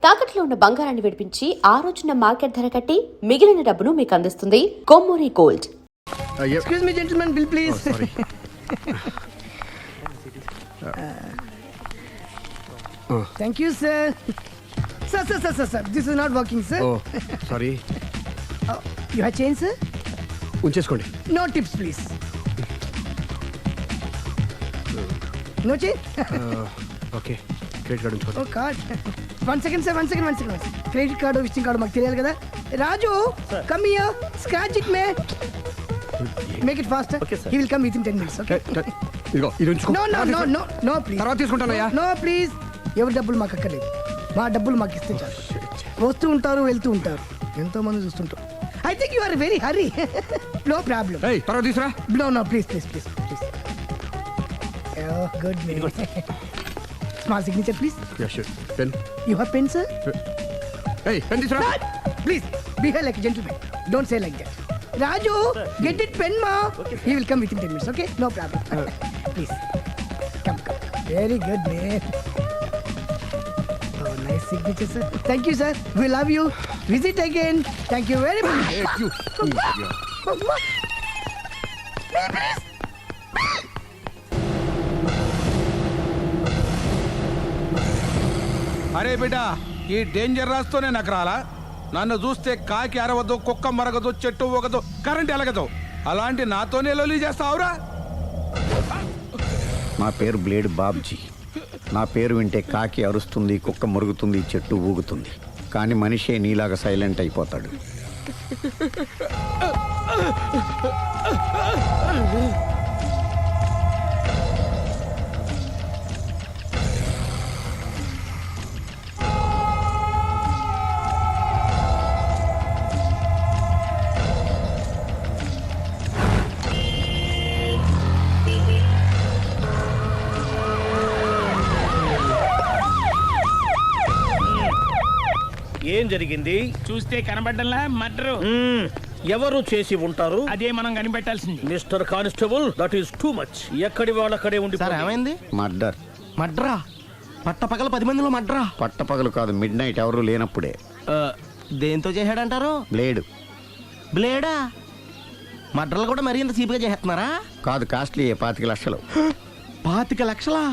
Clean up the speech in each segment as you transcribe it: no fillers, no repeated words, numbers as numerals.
తాకట్లో ఉన్న బంగారాన్ని విడిపించి ఆ రోజున మార్కెట్ ధర కట్టి మిగిలిన డబ్బును మీకు అందిస్తుంది Kommuri gold. Excuse me, gentlemen, bill please. Oh, sorry. Thank you, sir. Sir. This is not working, sir. Oh, sorry. You have change, sir? ఉంచేసుకోండి. No tips, please. No change? Okay credit card ఉంచుకోండి. Oh, card. One second, sir. Credit card, visiting card, మాకు తెలియాలి కదా. Raju, come here. Scratch it, man. Make it faster. Okay, sir. He will come within 10 minutes, okay? ఇదిగో ఇది ఉంచుకో. No, please. తర్వాత తీసుకుంటానయ్యా. No, please. ఎవరి డబ్బులు మాకు అక్కర్లేదు. మా డబ్బులు మాకు ఇస్తే చాలు. వస్తూ ఉంటారు, వెళ్తూ ఉంటారు. ఎంతో మంది చూస్తుంటారు. I think you are very hurry. No problem. ఏయ్ తర్వాత తీసురా. No, please. Oh, good man. Small signature, please. Yeah sure. Pen. You have pen, sir? ఏయ్ పెన్ తీసురా. Please, behave like a gentleman. Don't say like that. Raju, get it pen, ma. He will come within 10 minutes, okay? No problem. Please. Come. Very good, man. Oh, nice signature, sir. Thank you, sir. We love you. Visit again. Thank you very much. Thank you. అరే బిడ్డ ఈ danger రాస్తూనే నాకు రాలా. నన్ను చూస్తే కాకి అరవదు, కుక్క మరగదు, చెట్టు ఊగదు, కరెంట్ ఎలగదు. అలాంటి నాతోనే లొలి చేస్తావురా? నా పేరు బ్లేడ్ బాబ్జీ. నా పేరు వింటే కాకి అరుస్తుంది, కుక్క మురుగుతుంది, చెట్టు ఊగుతుంది. కానీ మనిషే నీలాగా సైలెంట్ అయిపోతాడు. ఏం జరిగింది? చూస్తే కనబడ్డంలా మర్డరు. ఎవరు చేసి ఉంటారు? అదే మనం కనిపెట్టాల్సింది. Mister constable, that is too much. ఎక్కడి వాళ్ళక్కడే ఉండి సార్ ఏమైంది? మర్డర్. మడ్రా పట్టపగల 10 మందిలో మడ్రా. పట్టపగలు కాదు, మిడ్ నైట్ ఎవరు లేనప్పుడే. దేంతో చేశాడంటారు? బ్లేడ్. బ్లేడా? మడ్రలు కూడా మరీ ఇంత చీప్గా చేస్తున్నారా? కాదు, కాస్ట్లీ 25 లక్షలు. 25 లక్షలా?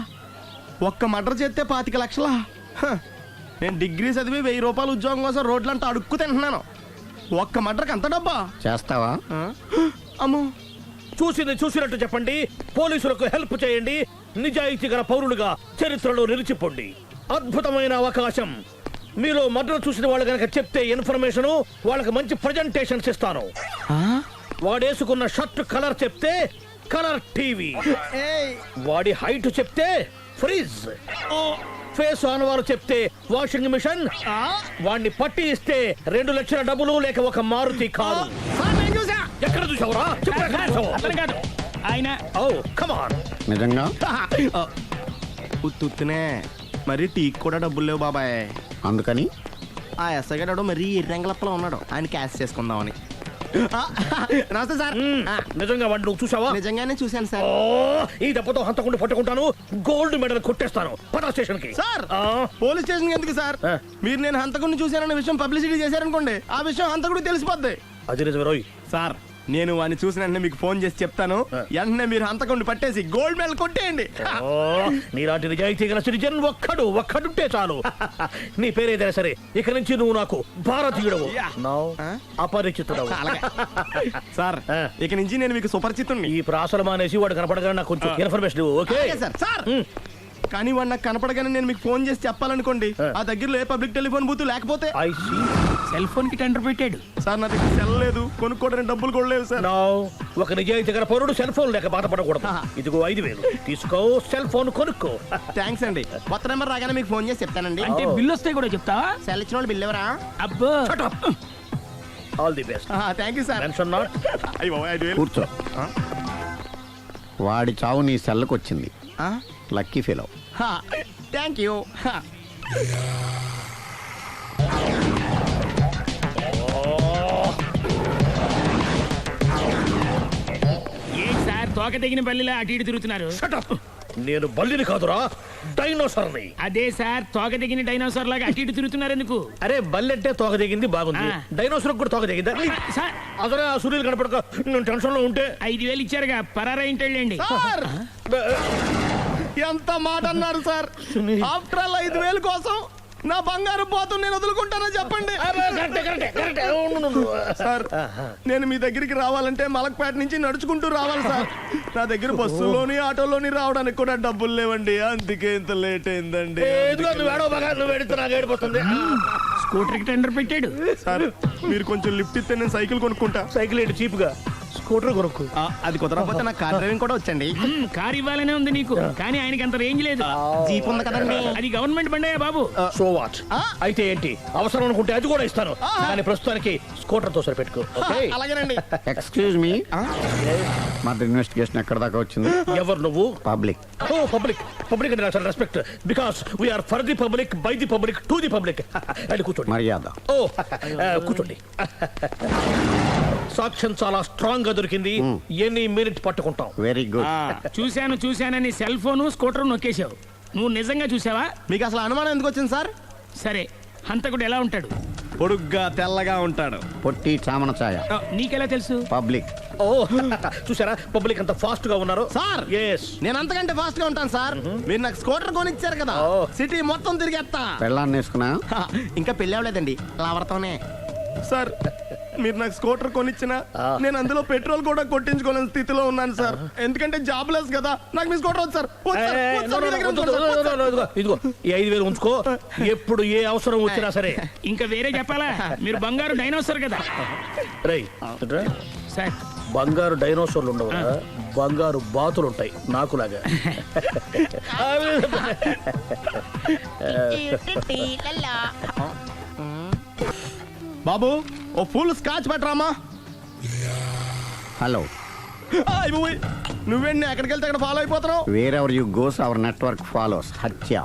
ఒక్క మడ్ర చేస్తే 25 లక్షలా? నేను డిగ్రీ చదివి 1000 రూపాయలు ఉద్యోగం కోసం రోడ్లంతా అడుక్కు తింటున్నాను. ఒక్క మడ్రకు అంత డబ్బా? చేస్తావా? అమ్మో. చూసింది చూసినట్టు చెప్పండి. పోలీసులకు హెల్ప్ చేయండి. నిజాయితీ గల పౌరులుగా చరిత్రలో నిలిచిపోండి. అద్భుతమైన అవకాశం. మీలో మర్డర్ చూసిన వాళ్ళు కనుక చెప్తే ఇన్ఫర్మేషన్, వాళ్ళకి మంచి ప్రజెంటేషన్స్ ఇస్తాను. వాడేసుకున్న షర్ట్ కలర్ చెప్తే కలర్ టీవీ, వాడి హైట్ చెప్తే ఫ్రిజ్, ఫేస్ ఆన్ వారు చెప్తే వాషింగ్ మిషన్, వాడిని పట్టి ఇస్తే 2 లక్షల డబ్బులు లేక ఒక మారుతి కారు. ఎక్కడ చూసావురా? అతను కాదు ఆయన. Oh come on. నిజంగా? ఉత్తునే మరి టీకి కూడా డబ్బులు లేవు బాబాయ్. అందుకని ఆ ఎస్ఐ గారు మరీ ఎర్రంగలప్పలో ఉన్నాడు. ఆయన క్యాష్ చేసుకుందామని. నమస్తే సార్. నిజంగా వాడిని నువ్వు చూసావా? నిజంగానే చూశాను సార్. ఈ దెబ్బతో హంతకుండా పట్టుకుంటాను, గోల్డ్ మెడల్ కొట్టేస్తాను. పటా స్టేషన్ కి. సార్ పోలీస్ స్టేషన్ ఎందుకు సార్? మీరు నేను హంతకుడిని చూశానన్న విషయం పబ్లిసిటీ చేశారనుకోండి, ఆ విషయం హంతకుడికి తెలిసిపోద్ది. అది నిజమే రోయ్. సార్ నేను వాడిని చూసిన వెంటనే మీకు ఫోన్ చేసి చెప్తాను. వెంటనే మీరు హంతకుడిని పట్టేసి గోల్డ్ మెడల్ కొట్టేయండి. నీలాంటి నిజాయితీ గల సిటిజన్ ఒక్కడుంటే చాలు. నీ పేరేదైనా సరే, ఇక నుంచి నువ్వు నాకు భారతీయుడవు, అపరిచితుడవు. సార్ ఇక నుంచి నేను మీకు సుపరిచితుణ్ణి. ఈ ప్రాసలు మానేసి వాడు కనపడగానే నాకు కొంచెం ఇన్ఫర్మేషన్ ఇవ్వు, ఓకే? సార్ కానీ వాడు నాకు కనపడగానే నేను మీకు ఫోన్ చేసి చెప్పాలనుకోండి, ఆ దగ్గరలో ఏ పబ్లిక్ టెలిఫోన్ బూత్ లేకపోతే. సెల్ ఫోన్ కి టెండర్ పెట్టాడు. సార్ నా దగ్గర సెల్ లేదు, కొనుక్కోవడానికి డబ్బులు కూడా లేవు సార్. ఒక నిజాయితీ గల పౌరుడు సెల్ ఫోన్ లేక బాధపడకూడదు. ఇదిగో 5000 తీసుకో, సెల్ ఫోన్ కొనుక్కో. థ్యాంక్స్ అండి. కొత్త నెంబర్ రాగానే మీకు ఫోన్ చేసి చెప్తానండి. అంటే బిల్లు వస్తే కూడా చెప్తావా? సెల్ ఇచ్చిన వాళ్ళు బిల్ ఎవరా? అబ్బో. All the best. Thank you sir. Tension not. కూర్చో. వాడి చావు నీ సెల్లకు వచ్చింది. Lucky fellow. Thank you. ఏంటి సార్ తోక తెగిన పల్లిలా అటు ఇటు తిరుగుతున్నారు? నేను బల్లిని కాదురా, డైనోసార్ని. అదే సార్ తోక దిగిన డైనోసార్ లాగా అటు ఇటు తిరుగుతున్నారు ఎందుకు? అరే బల్లెట్టే తోక దిగింది బాగుంది, ఆ. డైనోసార్ కూడా తోక దిగిందా? సార్ అదరా సూర్యులు కనపడక నేను టెన్షన్ లో ఉంటే 5,000 ఇచ్చారుగా పరారా ఇంటండి. సార్ ఎంత మాట అన్నారు సార్. ఆఫ్టర్ ఆల్ 5,000 కోసం నా బంగారు పోతు నేను వదులుకుంటానో చెప్పండి. సార్ నేను మీ దగ్గరికి రావాలంటే మలక్పేట నుంచి నడుచుకుంటూ రావాలి సార్. నా దగ్గర బస్సులోని ఆటోలోని రావడానికి కూడా డబ్బులు లేవండి, అందుకే ఇంత లేట్ అయిందండి. స్కూటర్ కి టెండర్ పెట్టాడు. సార్ మీరు కొంచెం లిఫ్ట్ ఇస్తే నేను సైకిల్ కొనుక్కుంటా. సైకిల్ ఏంటి చీప్ గా, స్కూటర్ కొనుక్కు. అది కుదరకపోతే నాకు కార్ డ్రైవింగ్ కూడా వచ్చండి. కారు ఇవ్వాలనే ఉంది నీకు, కానీ ఆయనకి అంత రేంజ్ లేదు. జీప్ ఉంది కదండి. అది గవర్నమెంట్ బండే బాబు. So what? అయితే ఏంటి, అవసరం అనుకుంటే అది కూడా ఇస్తాను, కానీ ప్రస్తుతానికి స్కూటర్ తో సరిపెట్టుకో. ఓకే? అలాగేనండి. ఎక్స్క్యూజ్ మీ, మర్డర్ ఇన్వెస్టిగేషన్ ఎక్కడ దాకా వచ్చింది? ఎవరు నువ్వు? పబ్లిక్. ఓ పబ్లిక్. పబ్లిక్ అంటే నాకు respect, because we are for the public, by the public, to the public. అది కూర్చోండి. మర్యాద. ఓ కూర్చోండి. సాక్ష్యం చాలా స్ట్రాంగ్ గా దొరికింది, ఎన్ని మినిట్ పట్టుకుంటాం. Very good. చూశానని సెల్ ఫోను స్కూటర్ నొక్కేశావు. నువ్వు నిజంగా చూసావా? మీకు అసలు అనుమానం ఎందుకు వచ్చింది సార్? సరే, హంతకుడు ఎలా ఉంటాడు? పొడుగ్గా తెల్లగా ఉంటాడు. పొట్టి చామన ఛాయ. నీకెలా తెలుసు? పబ్లిక్. ఓ చూసారా పబ్లిక్ అంత ఫాస్ట్ గా ఉన్నారు. సార్ ఎస్, నేను అంతకంటే ఫాస్ట్ గా ఉంటాను సార్. మీరు నాకు స్కూటర్ కొనిచ్చారు కదా, సిటీ మొత్తం తిరిగేస్తా. పెళ్ళాన్ని వేసుకున్నా? ఇంకా పెళ్లి అవ్వలేదండి, లావరతోనే. సార్ మీరు నాకు స్కూటర్ కొనిచ్చిన నేను అందులో పెట్రోల్ కూడా కొట్టించుకోలేని స్థితిలో ఉన్నాను సార్. ఎందుకంటే జాబ్ లెస్ కదా, నాకు మీ స్కూటర్ వద్దు సార్. ఇదిగో ఈ 5,000 ఉంచుకో, ఎప్పుడు ఏ అవసరం వచ్చినా సరే. ఇంకా వేరే చెప్పాలా? మీరు బంగారు డైనోసార్ కదా. రై సార్ బంగారు డైనోసార్లు ఉండవు, బంగారు బాతులు ఉంటాయి నాకులాగా. బాబు ఓ ఫుల్ స్కాచ్ పెట్టరామా. హలో. నువ్వేంటి ఎక్కడికి వెళ్తే అక్కడ ఫాలో అయిపోతున్నావు? Wherever you goes our network follows. హత్య.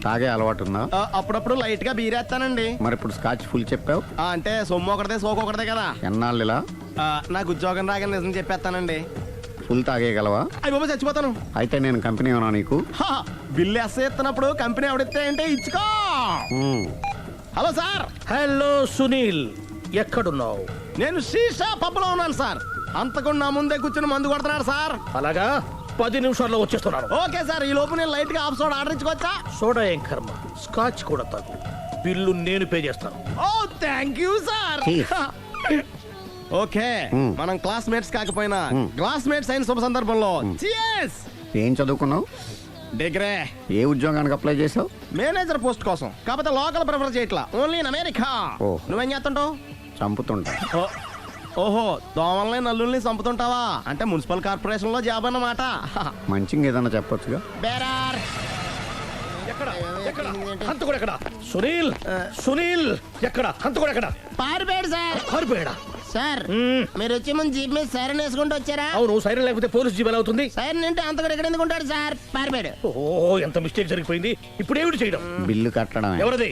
తాగే అలవాటు ఉందా? అప్పుడప్పుడు లైట్ గా బీరేస్తానండి. మరి ఇప్పుడు స్కాచ్ ఫుల్ చెప్పావు అంటే సొమ్ము ఒకటిదే సోకు ఒకటిదే కదా. ఎన్నాళ్ళు ఇలా? నాకు ఉద్యోగం రాగానే నిజం చెప్పేస్తానండి. ఫుల్ తాగేయగలవా? అయ్యి బాబా చచ్చిపోతాను. అయితే నేను కంపెనీ ఉన్నా నీకు? బిల్లు ఎస్ ఎత్తినప్పుడు కంపెనీ ఎవడితే అంటే ఇచ్చుకో. Hello sir. హలో సునీల్, ఎక్కడున్నావు? నేను శీషా పబ్లో ఉన్నాను సార్. అంతకుండా నా ముందే కూర్చుని మందు కొడుతున్నాడు సార్. అలాగా, 10 నిమిషాల్లో వచ్చేస్తున్నాను. ఓకే సార్, ఈ లోపు నేను లైట్ గా ఆఫ్ సోడా ఆర్డర్ ఇచ్చుకోవచ్చా? సోడా ఏం కర్మ, స్కాచ్ కూడా తాగు, బిల్లు నేను పే చేస్తాను. Oh thank you sir. Cheers. Okay, మనం క్లాస్మేట్స్ కాకపోయినా క్లాస్మేట్స్ అయిన శుభ సందర్భంలో cheers. ఏం చదువుకున్నావు? డిగ్రీ. ఏ ఉద్యోగానికి అప్లై చేసావు? మేనేజర్ పోస్ట్ కోసం, కాకపోతే లోకల్ ప్రిఫర్ చేయట్లా, ఓన్లీ ఇన్ అమెరికా. ఓ. నువ్వేం చేస్తుంటావు? చంపుతుంటా. ఓహో, దోమల్ని నల్లుల్ని చంపుతుంటావా? అంటే మున్సిపల్ కార్పొరేషన్ లో జాబ్ అన్నమాట. మంచిగా ఏదన్నా చెప్పొచ్చుగా. బేరార్. ఎక్కడ ఎక్కడ హంతకుడు ఎక్కడ? సునీల్, సునీల్ ఎక్కడ? హంతకుడు ఎక్కడ? పారిపోయాడు సార్. పారిపోయాడా? సార్ మీరు వచ్చే ముందు జీప్ మీద సైరన్ వేసుకుంటూ వచ్చారా? అవును, సైరన్ లేకపోతే పోలీస్ జీబ్ ఎలా అవుతుంది? సైరన్ అంటే అంతకుడు ఎక్కడ ఎందుకు ఉంటాడు సార్? పారిపోయాడు. ఓ ఎంత మిస్టేక్ జరిగిపోయింది. ఇప్పుడు ఏమిటి చేయడం? బిల్లు కట్టడమే. ఎవరది?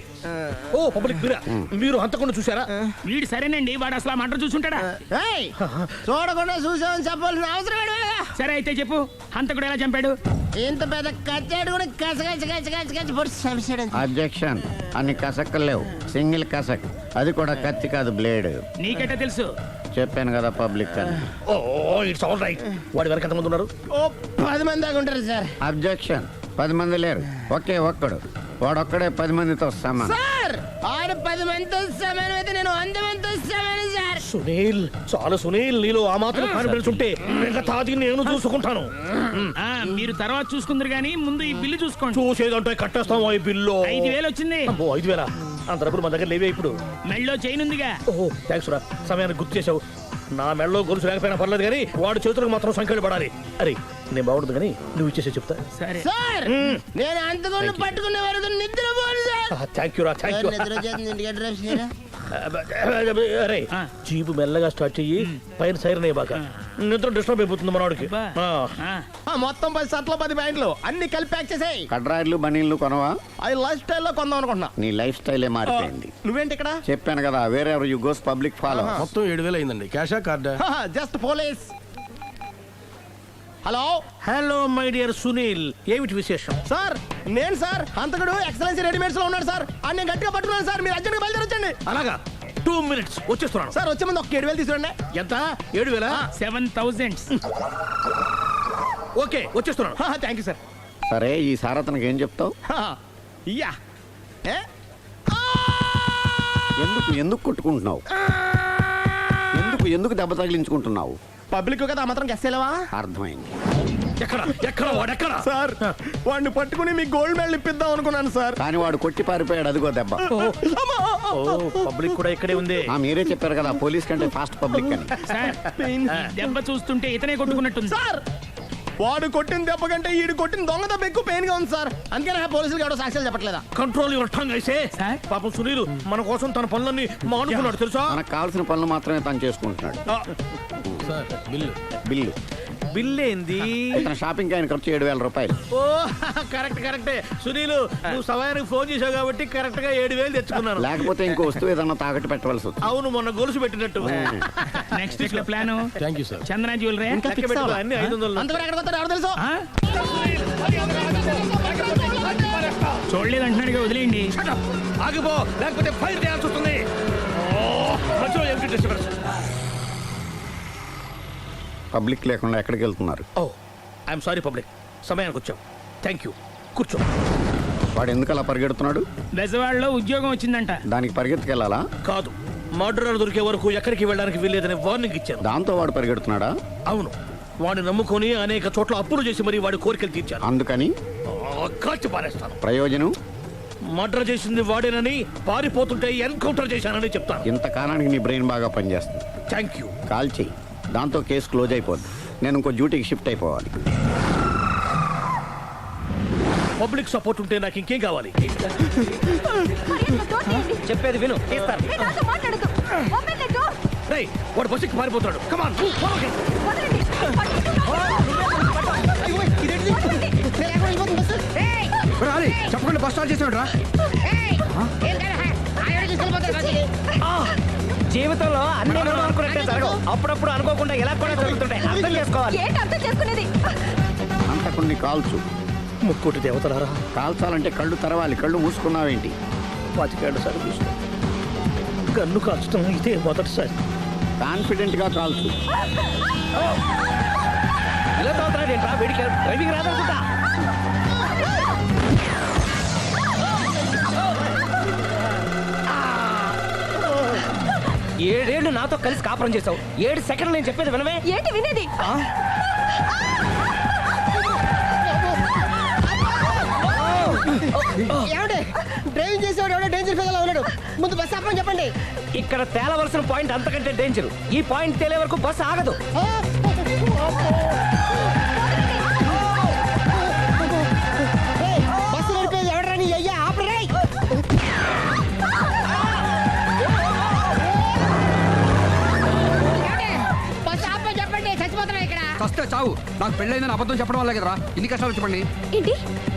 ఓ పబ్లిక్ మీరా? మీరు హంతకుండా చూసారా? వీడు సరేనండి, వాడు అసలు ఆ మంట చూసుంటాడా? ఏయ్, చూడకుండా చూసామని చెప్పాల్సిన అవసరం ఏంటి? సరే అయితే చెప్పు, హంతకుడు ఎలా చంపాడు? ఇంత పెద్ద కచ్చాడు కూడా కచ్చ పొడి సమస్య. అబ్జెక్షన్. అన్ని కసక్కలు లేవు, సింగిల్ కసక్, అది కూడా కత్తి కాదు, బ్లేడ్. నీకెట్టా తెలుసు? చెప్పాను కదా పబ్లిక్ అని. Oh it's all right. వాడి వరకు ఎంతమంది ఉన్నారు? ఓ 10 మంది దాకా ఉంటారు సార్. అబ్జెక్షన్. 10 మంది లేరు, ఒకే ఒక్కడు. వాడొక్కడే 10 మందితో సమానం. సార్ ఆడు 10 మందితో సమానం అయితే నేను 100 మందితో సమానం సార్. సునీల్, చాలు సునీల్, నీలో ఆ మాత్రం కాన్ఫిడెన్స్ ఉంటే మిగతాది నేను చూసుకుంటాను. మీరు తర్వాత చూసుకుందరు గానీ ముందు ఈ బిల్లు చూసుకోండి. చూసేదంటే కట్టేస్తాం ఈ బిల్లు. 5,000 వచ్చింది. 5,000? అంత డబ్బులు మన దగ్గర లేవే ఇప్పుడు. మెళ్ళో చైన్ ఉందిగా. ఓహో థ్యాంక్స్ రా, సమయానికి గుర్తు చేసావు. నా మెడలో గొలుసు లేకపోయినా పర్లేదు కానీ వాడి చేతులకు మాత్రం సంఖ్యలు పడాలి. అరే నేను బాగుండదు కానీ నువ్వు ఇచ్చేసే చెప్తా. సరే సార్ నేను అంతకుండా పట్టుకునే వరకు నిద్రపోను సార్. థ్యాంక్ యూ రా, థ్యాంక్ యూ. నిద్ర వచ్చేస్తుంది, ఇంటికి అడ్రస్ చేయరా? అరే జీబు మెల్లగా స్టార్ట్ చెయ్యి, పైన సైరన్ బాగా నిద్ర డిస్టర్బ్ అయిపోతుంది మనవాడికి. మొత్తం 10 షర్ట్లు 10 ప్యాంట్లు అన్ని కలిపి ప్యాక్ చేసేయ్. కడ్రాయిలు బనీళ్లు కొనవా? అది లైఫ్ స్టైల్లో కొందాం అనుకుంటున్నా. నీ లైఫ్ స్టైలే మారిపోయింది. నువ్వేంటి ఇక్కడ? చెప్పాను కదా, వేరే ఎవరు యు గోస్ పబ్లిక్ ఫాలో. మొత్తం 7,000 అయిందండి. క్యాషా కార్డా? Just police. Hello hello my dear Sunil, ఏమిటి విశేషం? సార్ నేను సార్ హంతకుడు ఎక్సలెన్సీ రెడీమేడ్స్ లో ఉన్నాడు సార్. అని నేను గట్టిగా పట్టుకున్నాను సార్. మీరు అర్జెంట్గా బయలుదేరొచ్చండి. అలాగా, 2 minutes వచ్చేస్తున్నాను. సార్ వచ్చే ముందు ఒక 7,000 తీసుకురండి. ఎంత? 7,000? 7,000. ఓకే, వచ్చేస్తున్నాను. Thank you sir. సరే ఈసారి అతనికి ఏం చెప్తావు? యా ఏ ఎందుకు కొట్టుకుంటున్నావు? ఎందుకు దెబ్బ తగిలించుకుంటున్నావు? పబ్లిక్ కదా ఆ మాత్రం గెస్సేలేవా? అర్థమైంది. ఎక్కడ వాడెక్కడ? సార్ వాడిని పట్టుకుని మీ గోల్డ్ మెడల్ ఇప్పిద్దాం అనుకున్నాను సార్. కానీ వాడు కొట్టి పారిపోయాడు, అదిగో దెబ్బ. పబ్లిక్ కూడా ఇక్కడే ఉంది. మీరే చెప్పారు కదా పోలీస్ కంటే ఫాస్ట్ పబ్లిక్ అని. సార్ దెబ్బ చూస్తుంటే ఇతనే కొట్టుకున్నట్టుంది. సార్ వాడు కొట్టిన దెబ్బ కంటే ఈడు కొట్టిన దొంగ దెబ్బ ఎక్కువ పెయిన్ గా ఉంది సార్. అందుకే నా పోలీసులు ఎవడో సాక్ష్యాలు చెప్పట్లేదా? కంట్రోల్ యువర్ టంగ్ అయితే. సార్? పాపం సునీల్ మన కోసం తన పనులన్నీ మానుకున్నాడు తెలుసా? మనకు కావాల్సిన పనులు మాత్రమే తను చేసుకుంటున్నాడు. బిల్లు బిల్ ఏంది? ఇతను షాపింగ్ ఆయన ఖర్చు 7,000 రూపాయలు. ఓ కరెక్టే. సునీల్ నువ్వు సమయానికి ఫోన్ చేసావు కాబట్టి కరెక్ట్ గా 7,000 తెచ్చుకున్నాను. లేకపోతే ఇంకో వస్తువు ఏదన్నా తాకట్టు పెట్టవలసి వస్తుంది. అవును, మొన్న గొలుసు పెట్టినట్టు. నెక్స్ట్ వీక్ లో plan thank you sir. Chandana jewellery. లెక్క పెట్టుకో, అన్ని 500. అంతవరకు ఎక్కడ పోతారు ఎవరు తెలుసు? చూడలేదు అంటున్నాడుగా, వదిలేయండి. ఆగిపో, లేకపోతే ఫైర్ చేయాల్సి వస్తుంది. మధ్యలో ఏమిటి డిస్టర్బెన్స్? పబ్లిక్ లేకుండా ఎక్కడికి వెళ్తున్నారు? ఓ ఐఎమ్ సారీ పబ్లిక్, సమయానికి వచ్చాం. థ్యాంక్ యూ, కూర్చో. వాడు ఎందుకు అలా పరిగెడుతున్నాడు? బెజవాడలో ఉద్యోగం వచ్చిందంట. దానికి పరిగెత్తుకెళ్ళాలా? కాదు, మర్డర్ దొరికే వరకు ఎక్కడికి వెళ్ళడానికి వీల్లేదని వార్నింగ్ ఇచ్చాను. దాంతో వాడు పరిగెడుతున్నాడా? అవును, వాడిని నమ్ముకొని అనేక చోట్ల అప్పులు చేసి మరి వాడి కోరికలు తీర్చాను. అందుకని కాల్చి పారేస్తాను. ప్రయోజనం? మర్డర్ చేసింది వాడేనని, పారిపోతుంటే ఎన్కౌంటర్ చేశానని చెప్తాను. ఇంతకాలానికి నీ బ్రెయిన్ బాగా పనిచేస్తుంది. Thank you. కాల్ చెయ్యి, దాంతో కేసు క్లోజ్ అయిపోద్ది. నేను ఇంకో డ్యూటీకి షిఫ్ట్ అయిపోవాలి. పబ్లిక్ సపోర్ట్ ఉంటే నాకు ఇంకేం కావాలి? చెప్పేది విను. రేయ్, వాడు బస్సుకి పారిపోతాడు. కమాన్ చెప్పకుండా బస్ స్టార్ట్ చేసాడు రా. జీవితంలో అన్ని మనం అనుకున్నట్టే జరగవు. అప్పుడప్పుడు అనుకోకుండా ఎలా కూడా జరుగుతుంటాయి. అర్థం చేసుకోవాలి. అంతకుని కాల్చు. ముక్కోటి దేవతలారా, కాల్చాలంటే కళ్ళు తెరవాలి. కళ్ళు మూసుకున్నావేంటి? 25 సార్లు చూసిన గన్ను కాల్చడం ఇదే మొదటిసారి. కాన్ఫిడెంట్ గా కాల్చు. ఇలా తోతున్నాడు ఏంట్రా? వీడికి డ్రైవింగ్ రాదనుకుంటా. ఏడేళ్లు నాతో కలిసి కాపురం చేసావు. 7 సెకండ్లు నేను చెప్పేది వినవే. ఏంటి వినేది? ఏమంటే డ్రైవింగ్ చేసేవాడు ఎవడో డేంజర్ ఫీల్ ఉన్నాడు. ముందు బస్ ఆపమని చెప్పండి. ఇక్కడ తేలవలసిన పాయింట్ అంతకంటే డేంజర్. ఈ పాయింట్ తేలే వరకు బస్సు ఆగదు. బస్సు నడిపేది ఎవడరాని అయ్యా ఆపరే. బస్ ఆపమని చెప్పండి, చచ్చిపోతున్నా ఇక్కడ. వస్తే చావు. నాకు పెళ్ళైందని అబద్ధం చెప్పడం వల్ల కదరా ఇన్ని కష్టాలు చెప్పండి. ఏంటి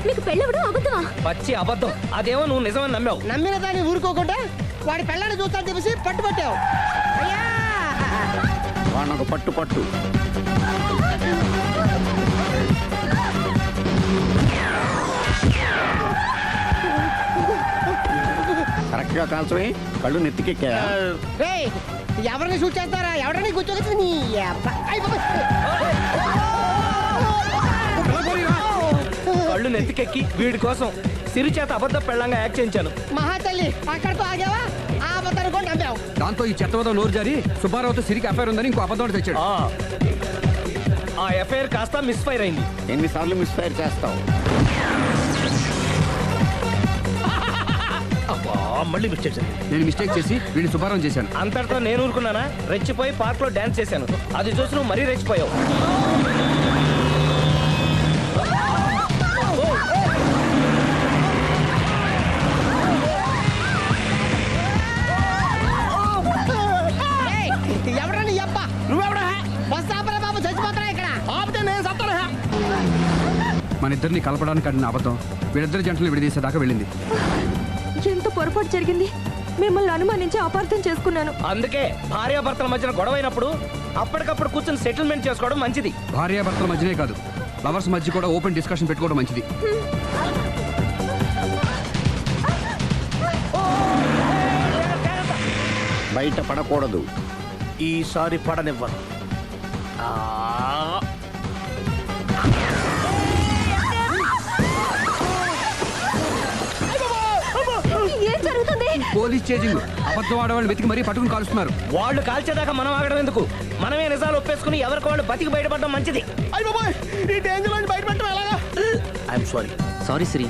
మీకు పెళ్ళవడం అబద్ధమా? పచ్చి అబద్ధం. అదేమో నువ్వు నిజమని నమ్మావు. నమ్మిన దాన్ని ఊరుకోకుండా వాడి పెళ్ళాన్ని చూస్తాను చెప్పేసి పట్టుబట్టావు. అయ్యా వాడిని ఒక పట్టు పట్టు. కరెక్ట్ గా కాల్చవే. కళ్ళు నెత్తికెక్కా? రేయ్, ఎవరిని షూట్ చేస్తారా? ఎవరిని కూర్చోగచ్చు నీ అబ్బా. అయ్ బాబోయ్. కళ్ళు నెత్తికెక్కి వీడి కోసం సిరి చేత అబద్ధ పెళ్ళంగా యాక్ట్ చేయించాను. మహాతల్లి అక్కడితో ఆగావా? ఆ అబద్ధాన్ని కూడా నమ్మావు. దాంతో ఈ చెత్తవతో నోరు జారి సుబ్బారావుతో సిరికి అఫైర్ ఉందని ఇంకో అబద్ధం తెచ్చాడు. ఆ ఎఫ్ఐఆర్ కాస్త మిస్ఫైర్ అయింది. ఎన్నిసార్లు మిస్ఫైర్ చేస్తావు? అబ్బా, మళ్ళీ మిస్టేక్ జరిగింది. నేను మిస్టేక్ చేసి వీడిని శుభారం చేశాను. అంతటితో నేను ఊరుకున్నానా? రెచ్చిపోయి పార్క్ లో డాన్స్ చేశాను. అది చూసి నువ్వు మరీ రెచ్చిపోయావు. ఎవరని అబ్బా? నువ్వెవడా? బస్ ఆపరా బాబు, చచ్చిపోతున్నా ఇక్కడ. ఆపితే నేను సత్తాను. మన ఇద్దరిని కలపడానికి ఆడిన అబద్ధం వీళ్ళిద్దరి జంటలు విడదీసేదాకా వెళ్ళింది. ఎంత పొరపాటు జరిగింది. మిమ్మల్ని అనుమానించి అపార్థం చేసుకున్నాను. అందుకే భార్యాభర్తల మధ్యన గొడవైనప్పుడు అప్పటికప్పుడు కూర్చొని సెటిల్మెంట్ చేసుకోవడం మంచిది. భార్యాభర్తల మధ్యనే కాదు, లవర్స్ మధ్య కూడా ఓపెన్ డిస్కషన్ పెట్టుకోవడం మంచిది. బయట పడకూడదు. ఈసారి పడనివ్వను. ఏం జరుగుతుంది? Police chasing. అబద్ధం ఆడవాళ్ళు వెతికి మరీ పట్టుకుని కాలుస్తున్నారు. వాళ్ళు కాల్చేదాకా మనం ఆగడం ఎందుకు? మనమే నిజాలు ఒప్పేసుకుని ఎవరికి వాళ్ళు బతికి బయటపడడం మంచిది. I'm sorry. సారీ శ్రీ,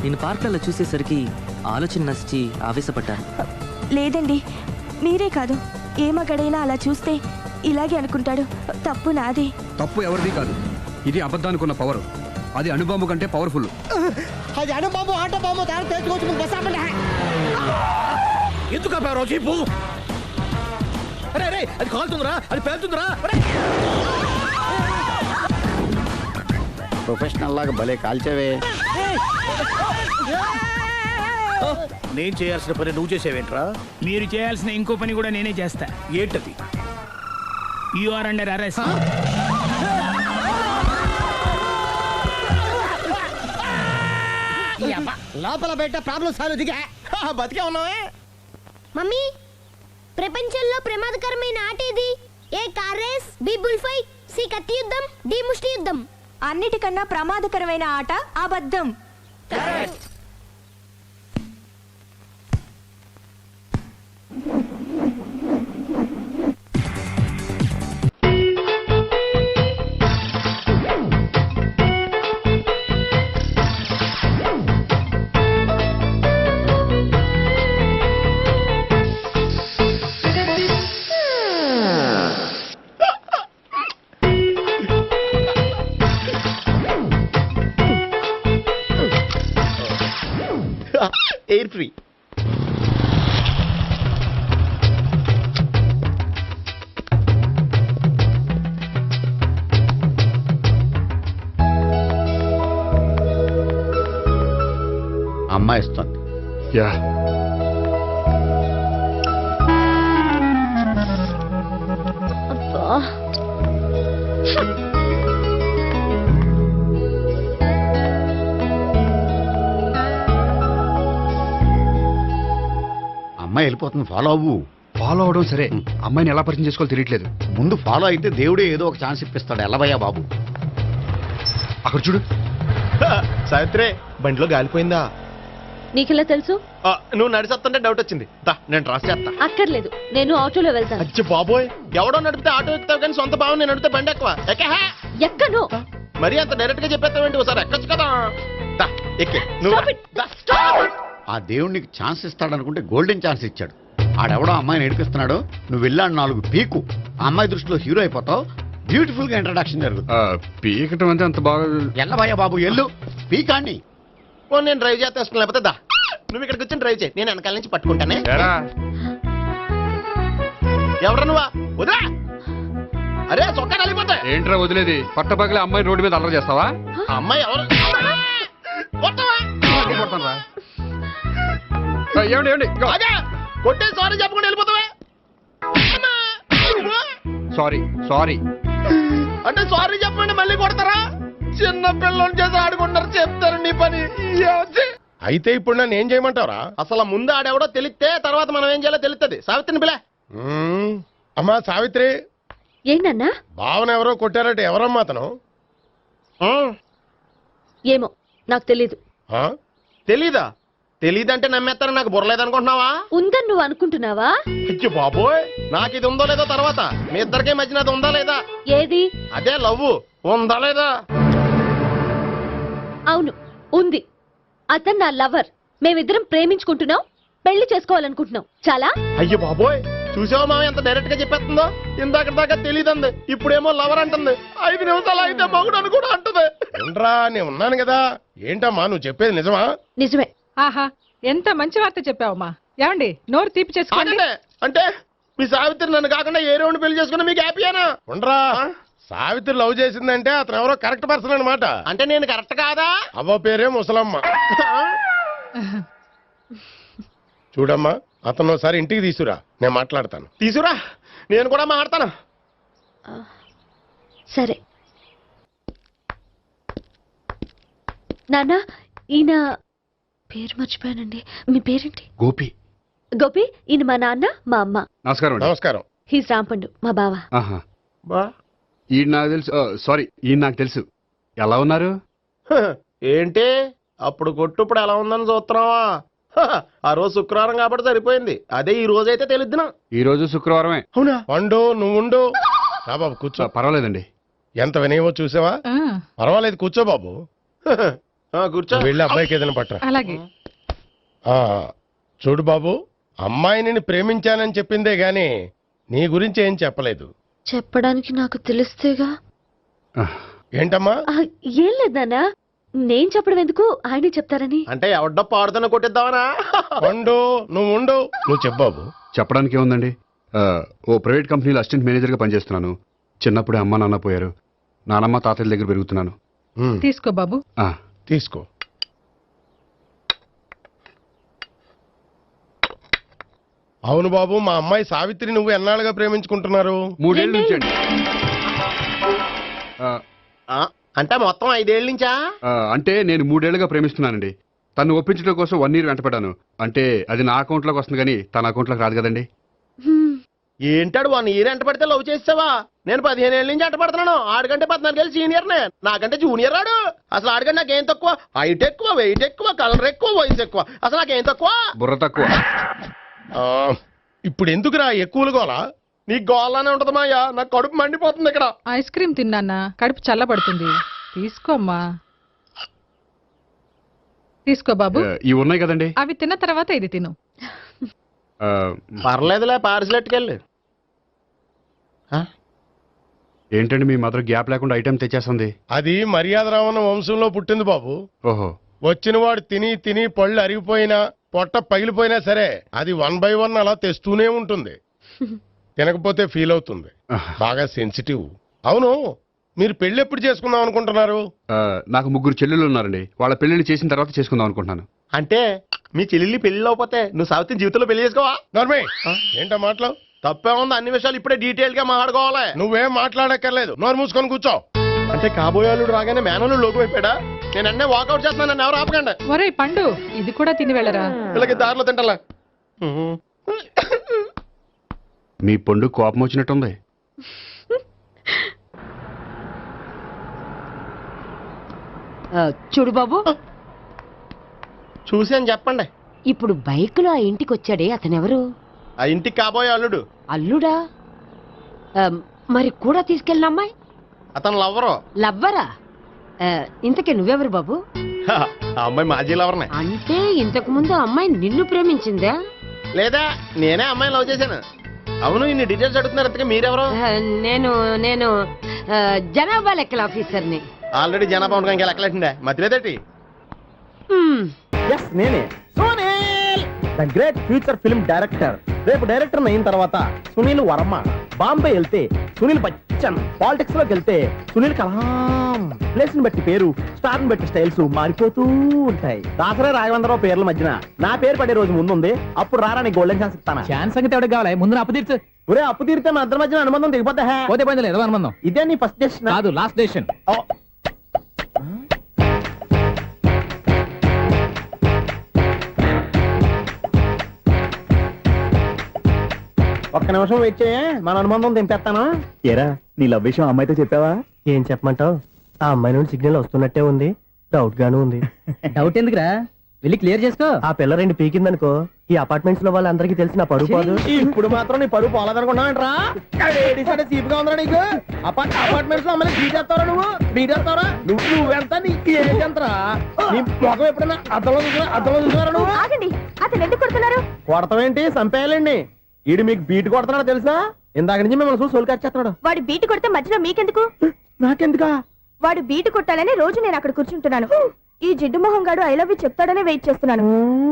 నేను పార్కులలో చూసేసరికి ఆలోచన నచ్చి ఆవేశపడ్డాను. లేదండి, మీరే కాదు, ఏ మగాడైనా అలా చూస్తే ఇలాగే అనుకుంటాడు. తప్పు నాదే. తప్పు ఎవరిది కాదు. ఇది అబద్ధానికున్న పవర్. అది అణుబాంబు కంటే పవర్ఫుల్. అది అణుబాంబు ఆట బాంబు దాని తెచ్చుకోవచ్చు. బస్ ఆపండి. ఎందుకు ఆపారో చెప్పు. అరే అరే, అది కాలుతుందిరా, అది పేలుతుందిరా. ప్రొఫెషనల్ లాగా భలే కాల్చవే. నేను చేయాల్సిన పని నువ్వు చేసేవేంట్రా? మీరు చేయాల్సిన ఇంకో పని కూడా నేనే చేస్తా. ఏంటది? You are under arrest. లోపల బయట ప్రాబ్లం సాల్వ్ దిగా బతికే ఉన్నావే. మమ్మీ, ప్రపంచంలో ప్రమాదకరమైన ఆట ఏది? A car race, B bull fight, C కత్తి యుద్ధం, డి ముష్టి యుద్ధం. అన్నిటికన్నా ప్రమాదకరమైన ఆట అబద్ధం. Air free. అమ్మాయి ఇస్తుంది. అమ్మాయి వెళ్ళిపోతుంది. ఫాలో అవ్వు. ఫాలో అవడం సరే, అమ్మాయిని ఎలా పరిచయం చేసుకోవాలో తెలియట్లేదు. ముందు ఫాలో అయితే దేవుడే ఏదో ఒక ఛాన్స్ ఇప్పిస్తాడు. ఎలవయ్యా బాబు. అక్కడ చూడు. సావిత్రి, బండిలో గాలిపోయిందా? నీకెలా తెలుసు? నువ్వు నడిచేస్తుంటే డౌట్ వచ్చింది. నేను ట్రాస్ చేస్తా. అక్కర్లేదు, నేను ఆటోలో వెళ్తాను. అచ్చి బాబోయ్, ఎవడో నడిపితే ఆటో ఎక్కుతావు కానీ సొంత భావం నేను నడిపితే బండి ఎక్కువ. ఎక్కను. మరి అంత డైరెక్ట్ గా చెప్పేస్తావేంటి? ఒకసారి ఎక్కొచ్చు కదా. ఎక్కే నువ్వు. ఆ దేవుడికి ఛాన్స్ ఇస్తాడనుకుంటే గోల్డెన్ ఛాన్స్ ఇచ్చాడు. ఆడెవడో అమ్మాయిని ఏడిపిస్తున్నాడు. నువ్వు వెళ్ళాడు 4 పీకు. ఆ అమ్మాయి దృష్టిలో హీరో అయిపోతావు. బ్యూటిఫుల్ గా ఇంట్రడక్షన్ జరుగుతుంది. పీకటం అంటే అంత బాగా. ఎల్లబయ్యా బాబు, ఎల్లు పీకాన్ని. నేను డ్రైవ్ చేస్తాను. లేకపోతే దా, నువ్వు ఇక్కడికి వచ్చి డ్రైవ్ చేయి, నేను వెనకాల నుంచి పట్టుకుంటానే. ఎవరు నువ్వా? వదిలా. అరే చొక్కా కలిగిపోతా. ఏంట్రా వదిలేది? పట్టపగలే అమ్మాయి రోడ్డు మీద అల్లరి చేస్తావా? అమ్మాయి ఎవరు? కొట్టే సారీ చెప్పకుండా వెళ్ళిపోతావే. సారీ అంటే సారీ చెప్పండి మళ్ళీ కొడతారా? చిన్న పిల్లలు చేసి ఆడుకుంటారు. చెప్తారు నీ పని. అయితే ఇప్పుడు నన్ను ఏం చేయమంటారా? అసలు ముందు ఆడెవడో తెలిస్తే తర్వాత మనం ఏం చేయాలో తెలుస్తుంది. సావిత్రిని పిల్ల. అమ్మా సావిత్రి. ఏంటన్నా? భావన ఎవరో కొట్టారట. ఎవరమ్మా అతను? ఏమో, నాకు తెలీదు. తెలీదా? తెలీదంటే నమ్మేస్తారని నాకు బుర్రలేదనుకుంటున్నావా? ఉందని నువ్వు అనుకుంటున్నావా? అయ్యో బాబోయ్, నాకు ఇది ఉందో లేదో తర్వాత. మీ ఇద్దరికే మధ్యన అది ఉందా లేదా? ఏది? అదే లవ్ ఉందా లేదా? అవును, ఉంది. అతను నా లవర్. మేమిద్దరం ప్రేమించుకుంటున్నాం, పెళ్లి చేసుకోవాలనుకుంటున్నాం. చాలా. అయ్యో బాబోయ్, చూసావా మామ ఎంత డైరెక్ట్ గా చెప్పేస్తుందో? ఇందాక దాకా తెలియదండి, ఇప్పుడేమో లవర్ అంటుంది. 5 నిమిషాలు అయితే మగుడు అని కూడా అంటుంది. ఉండరా, నేను ఉన్నాను కదా. ఏంటమ్మా నువ్వు చెప్పేది నిజమా? నిజమే. ఆహా, ఎంత మంచి వార్త చెప్పావమ్మా. ఏమండి, నోరు తీపి చేసుకోండి. అంటే మీ సావిత్రి నన్ను కాకుండా ఏ రౌండ్ పెళ్లి చేసుకున్నా మీకు హ్యాపీయేనా? ఉండరా, సావిత్రి లవ్ చేసిందంటే అతను ఎవరో కరెక్ట్ పర్సన్ అనమాట. అంటే నేను కరెక్ట్ కాదా? అవ్వ పేరే ముసలమ్మ. చూడమ్మా, అతను ఒకసారి ఇంటికి తీసుకురా, నేను మాట్లాడతాను. తీసుకురా, నేను కూడా మాట్లాడతాను. సరే నాన్న, ఈయన పేరు మర్చిపోయానండి. మీ పేరేంటి? గోపి. గోపి, ఈయన మా నాన్న, మా అమ్మ. నమస్కారం అండి. నమస్కారం. హీస్ రాంపండు, మా బావ. ఆహా. బా ఈయన నాకు తెలుసు. సారీ, ఈయన నాకు తెలుసు. ఎలా ఉన్నారు? ఏంటి అప్పుడు కొట్టు ఇప్పుడు ఎలా ఉందని చూస్తున్నావా? ఆ రోజు శుక్రవారం కాబట్టి సరిపోయింది. అదే ఈ రోజు అయితే తెలిద్దునా. ఈ రోజు శుక్రవారమే. అవునా? వండు, నువ్వు ఉండు. రా బాబు కూర్చో. పర్వాలేదండి. ఎంత వినయమో చూసావా? పర్వాలేదు, కూర్చో బాబు. కూర్చో. వెళ్ళి అబ్బాయికి ఏదైనా పట్టరా. అలాగే. చూడు బాబు, అమ్మాయిని ప్రేమించానని చెప్పిందే గాని నీ గురించి ఏం చెప్పలేదు. చెప్పడానికి నాకు తెలిస్తేగా. ఏంటమ్మా? ఏం లేదు నాన్న, నేను చెప్పడం ఎందుకు, ఆయనే చెప్తారని. అంటే ఎవడ్డో పాడుతున్న కొట్టిద్దామనా? వండు, నువ్వు ఉండు. నువ్వు చెప్పు బాబు. చెప్పడానికి ఏముందండి, ఓ ప్రైవేట్ కంపెనీలో అసిస్టెంట్ మేనేజర్గా పనిచేస్తున్నాను. చిన్నప్పుడే అమ్మ నాన్న పోయారు. నానమ్మ తాతయ్య దగ్గర పెరుగుతున్నాను. తీసుకో బాబు. తీసుకో. అవును బాబు, మా అమ్మాయి సావిత్రి నువ్వు ఎన్నాళ్ళుగా ప్రేమించుకుంటున్నారు? 3 ఏళ్ళ నుంచి అండి. అంటే మొత్తం 5 ఏళ్ళ నుంచా? అంటే నేను 3 ఏళ్ళుగా ప్రేమిస్తున్నానండి. తను ఒప్పించడం కోసం 1 year వెంటపడ్డాను. అంటే అది నా అకౌంట్లోకి వస్తుంది కానీ తన అకౌంట్లోకి రాదు కదండి. ఏంటాడు 1 year ఎంట పడితే లవ్ చేసావా? నేను 15 ఏళ్ళ నుంచి ఎంట పడుతున్నాను. ఆడికంటే 14 ఏళ్ళు సీనియర్నే, నాకంటే జూనియర్ రాడు. అసలు ఆడికంటే నాకేం తక్కువ? హైట్ ఎక్కువ, వెయిట్ ఎక్కువ, కలర్ ఎక్కువ, వయసు ఎక్కువ. అసలు నాకేం తక్కువ? బుర్ర తక్కువ. ఇప్పుడు ఎందుకురా ఎక్కువలు గోలా? నీకు గోలానే ఉంటది మాయా, నాకు కడుపు మండిపోతుంది ఇక్కడ. ఐస్ క్రీమ్ తిన్నానా, కడుపు చల్లబడుతుంది. తీసుకోమ్మా. తీసుకో బాబు. ఇవి ఉన్నాయి కదండి. అవి తిన్న తర్వాత ఇది తిను. పర్లేదులే, పార్సిలెట్కెళ్ళి. ఏంటండి మీ మదర్ గ్యాప్ లేకుండా ఐటెం తెచ్చేస్తుంది? అది మర్యాద రావణ వంశంలో పుట్టింది బాబు. ఓహో. వచ్చిన వాడు తిని తిని పళ్ళు అరిగిపోయినా పొట్ట పగిలిపోయినా సరే అది 1 by 1 అలా తెస్తూనే ఉంటుంది. తినకపోతే ఫీల్ అవుతుంది. బాగా సెన్సిటివ్. అవును, మీరు పెళ్లి ఎప్పుడు చేసుకుందాం అనుకుంటున్నారు? నాకు 3 చెల్లెళ్ళు ఉన్నారండి. వాళ్ళ పెళ్లిళ్ళు చేసిన తర్వాత చేసుకుందాం అనుకుంటున్నాను. అంటే మీ చెల్లెల్ని పెళ్లి లేకపోతే నువ్వు సావిత్రి జీవితంలో పెళ్లి చేసుకోవా? నర్మే, ఏంటో మాటలు? తప్పే ఉంది. అన్ని విషయాలు ఇప్పుడే డీటెయిల్ గా మాట్లాడుకోవాలి. నువ్వేం మాట్లాడక్కర్లేదు, నోరు మూసుకొని కూర్చో. అంటే కాబోయేవాళ్ళు రాగానే మేనలు లోకి అయిపోయాడా? నేను అన్నే వాకౌట్ చేస్తున్నాను, నన్ను ఎవరు ఆపకండి. ఒరే పండు, ఇది కూడా తిని వెళ్ళరా. వీళ్ళకి దారిలో తింటలా. మీ పండు కోపం వచ్చినట్టుంది. చూడు బాబు, చూసి అని చెప్పండి. ఇప్పుడు బైక్ లో ఆ ఇంటికి వచ్చాడే అతనెవరు? ఆ ఇంటికి కాబోయే అల్లుడు. అల్లుడా? మరి కూడా తీసుకెళ్ళిన అమ్మాయి? అతను లవ్వరు. లవ్వరా? ఇంతకీ నువ్వెవరు బాబు? ఆ అమ్మాయి మాజీ లవర్నే. అంటే ఇంతకు ముందు అమ్మాయి నిన్ను ప్రేమించిందా? లేదా నేనే అమ్మాయిని లవ్ చేశాను. అవును, ఇన్ని డీటెయిల్స్ అడుగుతున్నారు. అంతగా మీరెవరు? నేను నేను జనాభా లెక్కల ఆఫీసర్ని. ఆల్రెడీ జనాభా ఉండగా ఇంకా లెక్కలేటండే మధ్యలేదేటి? నేనే Sunil, the great future film director. రేపు డైరెక్టర్ అయిన తర్వాత సునీల్ వర్మ. బాంబే వెళ్తే సునీల్ బచ్చన్, పాలిటిక్స్ లోకి వెళ్తే సునీల్ కలాం. ప్లేస్ ని బట్టి పేరు, స్టార్ ని బట్టి స్టైల్స్ మారిపోతూ ఉంటాయి. దాసరే రాఘవేంద్రరావు పేర్ల మధ్యన నా పేరు పడే రోజు ముందుంది. అప్పుడు రారా నీ గోల్డెన్ ఛాన్స్ ఇస్తాను. ఛాన్స్ సంగతి ఎవరికి కావాలి? ముందు అప్పు తీర్చు. ఒరే, అప్పు తీరితే మా ఇద్దరి మధ్యన అనుబంధం దిగిపోతా. పోతే పోయింది లేదు అనుబంధం. ఇదే నీ ఫస్ట్ డెసిషన్ కాదు, లాస్ట్ డెసిషన్. ఒక్క నిమిషం వెయిట్ చేయ, మన అనుబంధం దింపేస్తాను. ఏరా, నీ లవ్ విషయం అమ్మాయితో చెప్పావా? ఏం చెప్పమంటావు? ఆ అమ్మాయి నుండి సిగ్నల్ వస్తున్నట్టే ఉంది, డౌట్ గాను ఉంది. డౌట్ ఎందుకురా, వెళ్ళి క్లియర్ చేసుకో. ఆ పిల్ల 2 పీకిందనుకో, ఈ అపార్ట్మెంట్స్ లో వాళ్ళందరికీ తెలిసిన పరుగు పోదు. ఇప్పుడు మాత్రం నీ పరుగు పోలేదనుకున్నావంటరా? చీపుగా ఉందా నీకు? అపార్ట్మెంట్స్ లో అమ్మాయి బీటేస్తారా? బీటేస్తారా? నువ్వెంత, నీకు ఏంటంతరా? నీ మొఖం ఎప్పుడైనా అద్దంలో చూసారా నువ్వు? అతను ఎందుకు కొడుతున్నారు? కొడతావేంటి, చంపేయాలండి. ఈడు మీకు బీట్ కొడుతున్నాడు తెలుసా? ఇందాక నుంచి మిమ్మల్ని చూసి సోలు కచ్చేస్తున్నాడు. వాడు బీటు కొడితే మధ్యలో మీకెందుకు? నాకెందుకా? వాడు బీటు కొట్టాలని రోజు నేను అక్కడ కూర్చుంటున్నాను. ఈ జిడ్డు మొహం గాడు ఐ లవ్ యూ చెప్తాడనే వెయిట్ చేస్తున్నాను.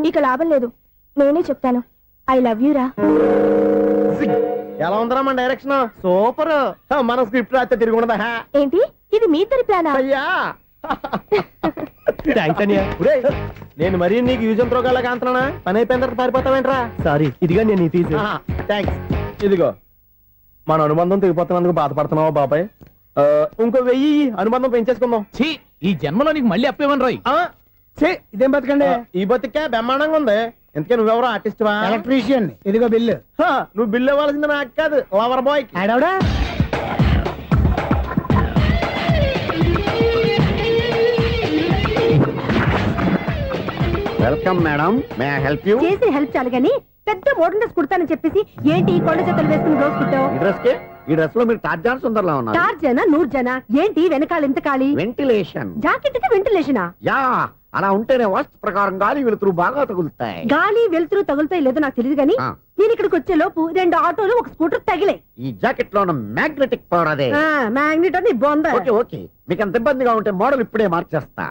ఇక లాభం లేదు, నేనే చెప్తాను. ఐ లవ్ యూ రా. ఎలా ఉందరా మన డైరెక్షన్? సూపర్. మన స్క్రిప్ట్ రాస్తే తిరిగి ఉండదా? ఏంటి ఇది మీ ఇద్దరి ప్లానా? అయ్యా థ్యాంక్స్ అనియా. నేను మరీ నీకు యూజ్ అండ్ త్రోగాలా కాంతనా? పని అయిపోయిన తర్వాత పారిపోతావేంట్రా? సారీ, ఇదిగా నేను నీ తీసి. థ్యాంక్స్. ఇదిగో మన అనుబంధం తెగిపోతున్నందుకు బాధపడుతున్నావా బాబాయ్? ఇంకో 1000 అనుబంధం పెంచేసుకుందాం. ఈ జన్మలో నీకు మళ్ళీ అప్పేమని రాయి. ఇదేం బతకండి? ఈ బతికే బ్రహ్మాండంగా ఉంది. ఎందుకే నువ్వెవరో ఆర్టిస్ట్ వా? ఎలక్ట్రీషియన్. ఇదిగో బిల్లు. నువ్వు బిల్లు ఇవ్వాల్సింది నాకు కాదు, లవర్ బాయ్. ఆడవడా? Welcome madam, may I help you? చేసి హెల్ప్ చాలు గాని పెద్ద మోడల్ డ్రెస్ కుడతానని చెప్పేసి ఏంటి కొండ జతలు వేసుకుని రోజు కుట్టావు? ఈ డ్రెస్ లో మీరు టార్జాన్ సుందర్లా ఉన్నారు. 4 జన 100 జన ఏంటి వెనకాల ఇంత ఖాళీ? వెంటిలేషన్. జాకెట్ కి వెంటిలేషనా? యా, అలా ఉంటేనే వాస్తు ప్రకారం గాలి వెలుతురు బాగా తగులుతాయి. గాలి వెలుతురు తగులుతాయి లేదో నాకు తెలియదు గాని నేను ఇక్కడికి వచ్చే లోపు 2 ఆటోలు ఒక స్కూటర్ తగిలే. ఈ జాకెట్ లో ఉన్న మ్యాగ్నెటిక్ పవర్ అదే. మ్యాగ్నెట్ అని బొంద. ఓకే ఓకే, మీకు అంత ఇబ్బందిగా ఉంటే మోడల్ ఇప్పుడే మార్చేస్తా.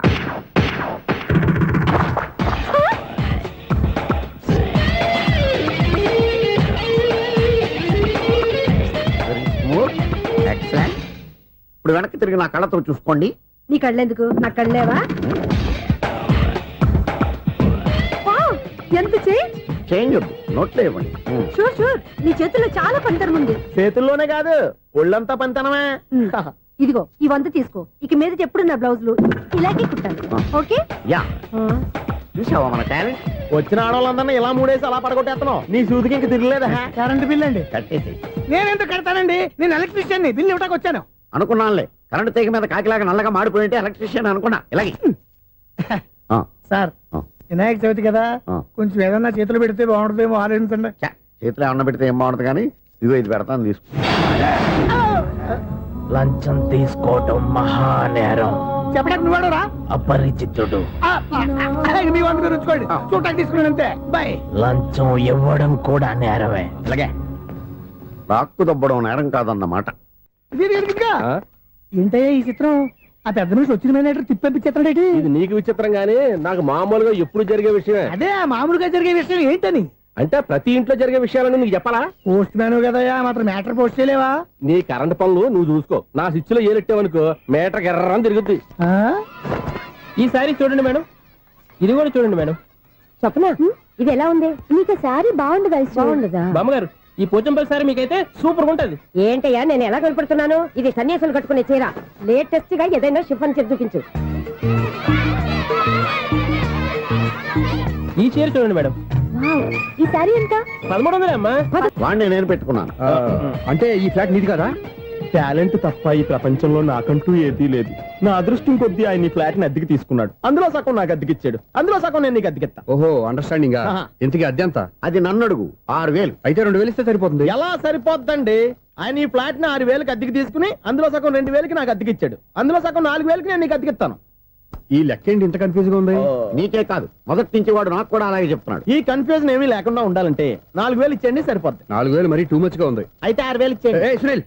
ఎక్సలెంట్. ఇప్పుడు వెనక్కి తిరిగి నా కళ్ళతో చూసుకోండి. నీ కళ్ళెందుకు? నా కళ్ళేవా? ఎంత చేంజ్? చేంజ్ వద్దు, నోట్లో ఇవ్వండి. షూర్ షూర్, నీ చేతుల్లో చాలా పనితనం ఉంది. చేతుల్లోనే కాదు, ఒళ్ళంతా పంతనమే. ఇదిగో ఈ 100 తీసుకో. ఇక మీద ఎప్పుడు నా బ్లౌజులు ఇలాగే కుట్టాను. ఓకే? యా, చూసావా మన టాలెంట్? వచ్చిన ఆడవాళ్ళందరినీ ఇలా మూడేసి అలా పడగొట్టేస్తున్నావు. నీ సూదికి ఇంక తిరగలేదా? కరెంట్ బిల్ అండి. కట్టేసి. నేనెందుకు కడతానండి? నేను ఎలక్ట్రీషియన్ ని. బిల్ ఇవ్వడానికి వచ్చాను. అనుకున్నానులే, కరెంట్ తీగ మీద కాకిలాగా నల్లగా మాడిపోయింటే ఎలక్ట్రీషియన్ అనుకున్నా. ఇలాగే సార్, వినాయక చవితి కదా, కొంచెం ఏదన్నా చేతులు పెడితే బాగుంటుందేమో ఆలోచించండి. చేతిలో ఏమన్నా పెడితే ఏం బాగుంటుంది కానీ ఇదిగో ఇది పెడతాను, తీసుకో. లంచం తీసుకోవటం మహానేరం. చెప్పడానికి నువ్వాడరా? అపరిచితుడు. మీ వంట మీరు ఉంచుకోండి, చూడటానికి తీసుకున్నాను అంతే. బాయ్. లంచం ఇవ్వడం కూడా నేరమే. ఇలాగే రాక్కు దబ్బడం నేరం కాదన్నమాట. ఏంటయ్యా ఈ చిత్రం? ఆ పెద్ద నుంచి వచ్చిన మేనేటర్ తిప్పించేస్తాడేటి? ఇది నీకు విచిత్రం గానీ నాకు మామూలుగా ఎప్పుడు జరిగే విషయమే. అదే మామూలుగా జరిగే విషయం ఏంటని? అంటే ప్రతి ఇంట్లో జరిగే విషయాలని నీకు చెప్పాలా? పోస్ట్ మ్యాన్ కదయ్యా, మాత్రం మ్యాటర్ పోస్ట్ చేయలేవా? నీ కరెంట్ పనులు నువ్వు చూసుకో. నా స్విచ్ లో ఏలెట్టావనుకో మీటర్ ఎర్రని తిరుగుద్ది. ఈసారి చూడండి మేడం, ఇది కూడా చూడండి మేడం. చెప్పనా? ఇది ఎలా ఉంది? నీకు సారీ బాగుండదా? బాగుండదా బామ్మగారు? ఈ పోచంపల్లి సారీ మీకైతే సూపర్ ఉంటది. ఏంటయ్యా నేను ఎలా కనపడుతున్నాను? ఇది సన్యాసులు కట్టుకునే చీర. లేటెస్ట్ గా ఏదైనా షిఫన్ చేసి చూపించు. ఈ చీర చూడండి మేడం. ఈ సారీ ఎంత? 1300 అమ్మా. వాడిని నేను పెట్టుకున్నాను. అంటే ఈ ఫ్లాట్ నీది కదా? టాలెంట్ తప్ప ఈ ప్రపంచంలో నాకంటూ ఏదీ లేదు. నా అదృష్టం కొద్దీ ఆయన ఈ ఫ్లాట్ ని అద్దెకి తీసుకున్నాడు. అందులో సగం నాకు అద్దెకిచ్చాడు, అందులో సగం నేను నీకు అద్దెకిస్తా. ఓహో, అండర్స్టాండింగ్. ఇంతకీ అద్దె ఎంత? అది నన్ను అడుగు. 6000. అయితే 2000 ఇస్తే సరిపోతుంది. ఎలా సరిపోద్దండి? ఆయన ఈ ఫ్లాట్ ని 6000కి అద్దెకి తీసుకుని అందులో సగం 2000కి నాకు అద్దెకిచ్చాడు, అందులో సగం 4000కి నేను నీకు అద్దెకిస్తాను. ఈ లెక్క ఏంటి ఇంత కన్ఫ్యూజ్ గా ఉంది? నీకే కాదు, మొదటి నుంచి వాడు నాకు కూడా అలాగే చెప్తున్నాడు. ఈ కన్ఫ్యూజన్ ఏమీ లేకుండా ఉండాలంటే 4000 ఇచ్చేయండి, సరిపోద్ది. 4000 మరీ టూ మచ్ గా ఉంది. అయితే 6000 ఇచ్చేయండి. సునీల్,